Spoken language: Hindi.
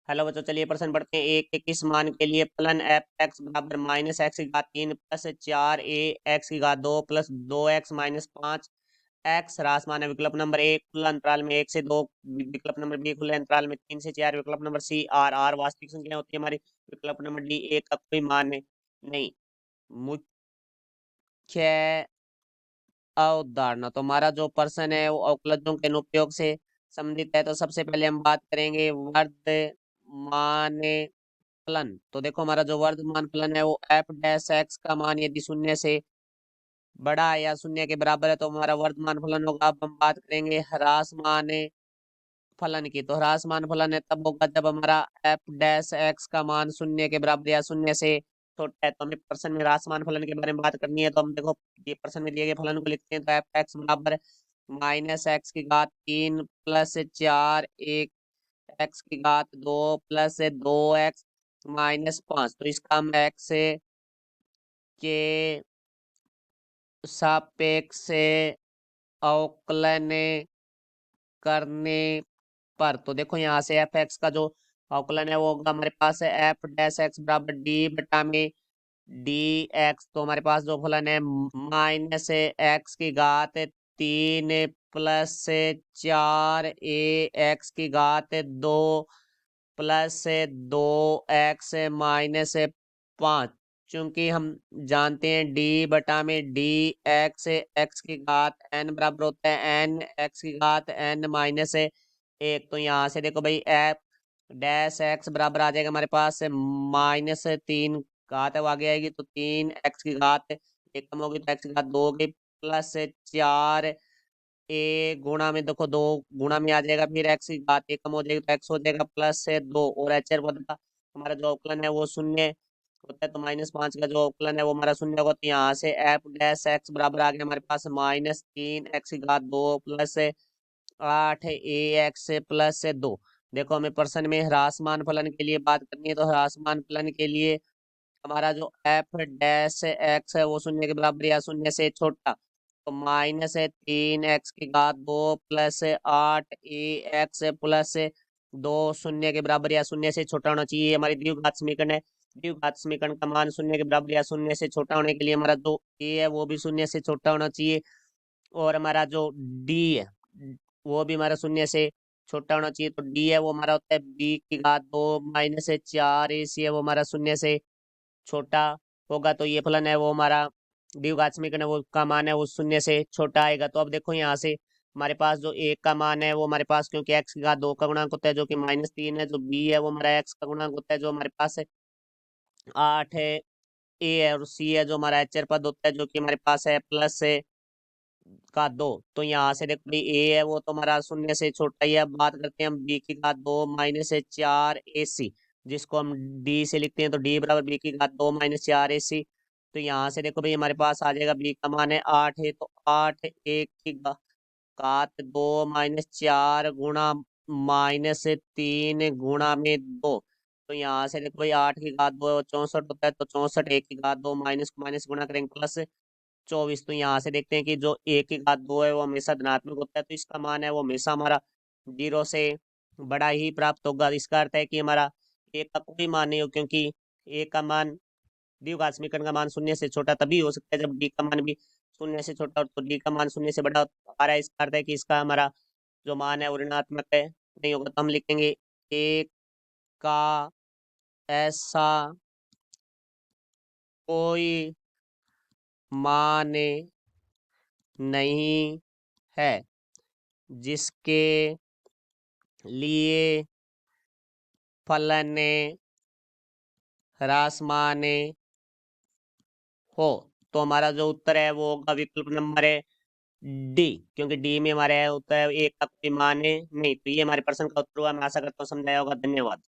हेलो बच्चों, चलिए प्रश्न पढ़ते हैं। एक के किस मान के लिए फलन एफ एक्स बराबर माइनस एक्स की घात 3 प्लस 4 ए एक्स की घात 2 प्लस 2 एक्स माइनस 5 एक्स ह्रास मान है। विकल्प नंबर ए खुला अंतराल में 1 से 2, विकल्प नंबर बी खुले अंतराल में 3 से 4, विकल्प नंबर सी आर आर वास्तविक संख्या होती है हमारी, विकल्प नंबर डी एक का कोई मान नहीं। मुख्य अवधारणा, तो हमारा जो प्रश्न है वो अवकलजों के अनुप्रयोग से संबंधित है। तो सबसे पहले हम बात करेंगे वर्तमान फलन। तो देखो हमारा जो वर्तमान फलन है वो एफ डैश एक्स का मान यदि शून्य से बड़ा है या शून्य के बराबर है तो हमारा वर्तमान फलन होगा। अब हम बात करेंगे ह्रासमान फलन की। तो ह्रासमान फलन है तब होगा जब हमारा एफ डैश एक्स का मान शून्य के बराबर या शून्य से छोटा है। तो हमें प्रश्न में ह्रासमान फलन के बारे में बात करनी है। तो हम देखो ये प्रश्न में दिए गए फलन को लिखते हैं। तो एफ एक्स बराबर माइनस एक्स की घात 3 प्लस 4 एक एक्स की घात 2 प्लस 2 एक्स माइनस 5। तो इसका हम एक्स के सापेक्ष अवकलन करने पर, तो देखो यहाँ से एफ एक्स का जो अवकलन है वो होगा हमारे पास है एफ डैश एक्स बराबर डी बटा में डी एक्स। तो हमारे पास जो फलन है माइनस एक्स की घात 3 प्लस 4 ए एक्स की घात 2 प्लस 2 एक्स माइनस 5। चूंकि हम जानते हैं डी बटा में डी एक्स एक्स की घात एन बराबर होता है एन एक्स की घात एन माइनस 1। तो यहाँ से देखो भाई एफ डैश एक्स बराबर आ जाएगा हमारे पास -3 घात है वो आगे आएगी। तो 3 एक्स की घात एक कम होगी तो एक्स की घात 2 होगी प्लस 4 ए गुणा में देखो 2 गुणा में आ जाएगा, फिर एक्स की घात एक कम हो जाएगी तो एक्स हो जाएगा +2 और एच बदला हमारा जो अवकलन है वो शून्य होता है। तो -5 का जो अवकलन है वो हमारा शून्य होगा। तो यहाँ से एफ डैश एक्स बराबर आ गया हमारे पास -3 एक्स की घात 2 प्लस 8 ए एक्स प्लस 2। देखो हमें प्रश्न में ह्रासमान फलन के लिए बात करनी है। तो ह्रासमान फलन के लिए हमारा जो एफ डैश एक्स है वो शून्य के बराबर या शून्य से छोटा। तो -3 एक्स की घात 2 प्लस 8 ए एक्स प्लस 2 शून्य के बराबर या शून्य से छोटा होना चाहिए। हमारी द्विघात समीकरण है। द्विघात समीकरण का मान शून्य के बराबर या शून्य से छोटा होने के लिए हमारा जो ए है वो भी शून्य से छोटा होना चाहिए और हमारा जो डी है वो भी हमारा शून्य से छोटा होना चाहिए। तो डी है वो हमारा होता है बी की घात 2 माइनस 4 ए सी है वो हमारा शून्य से छोटा होगा। तो ये फलन है वो हमारा द्विघात समीकरण है वो का मान है वो शून्य से छोटा आएगा। तो अब देखो यहाँ से हमारे पास जो एक का मान है वो हमारे पास क्योंकि एक्स की घात 2 का गुणांक होता है जो कि -3 है, जो बी है वो हमारा एक्स का गुणांक होता है जो हमारे पास है 8 है, ए है और सी है जो हमारा अचर पद होता है जो कि हमारे पास है +2। तो यहाँ से देखो भाई ए है वो तो हमारा शून्य से छोटा ही है। अब बात करते हैं हम बी की घात 2 -4 ए सी, जिसको हम डी से लिखते हैं। तो डी बराबर बी की घात 2 -4 ए सी। तो यहाँ से देखो भाई हमारे पास आ जाएगा बी का मान है 8 है तो 8 एक की घात 2 -4 गुणा -3 गुणा में 2। तो यहाँ से देखो भाई 8 की घात 2 64 होता है तो 64 एक की घात 2 माइनस को माइनस गुणा करेंगे +24। तो यहाँ से देखते हैं कि जो एक की घात 2 है वो हमेशा धनात्मक होता है तो इसका मान है वो हमेशा हमारा 0 से बड़ा ही प्राप्त होगा। इसका अर्थ है कि हमारा एक का कोई मान नहीं हो, क्योंकि एक का मान द्विघात समीकरण का मान शून्य से छोटा तभी हो सकता है जब डी का मान भी शून्य से छोटा हो। तो डी का मान शून्य से बड़ा आ रहा है, इसका अर्थ है कि इसका हमारा जो मान है वो ऋणात्मक है नहीं होगा। तो हम लिखेंगे एक का ऐसा कोई मान नहीं है जिसके लिए फलन ह्रासमान हो। तो हमारा जो उत्तर है वो होगा विकल्प नंबर है डी, क्योंकि डी में हमारे उत्तर है एक का कोई मान नहीं। तो ये हमारे प्रश्न का उत्तर हुआ। मैं आशा करता हूँ समझाया होगा। धन्यवाद।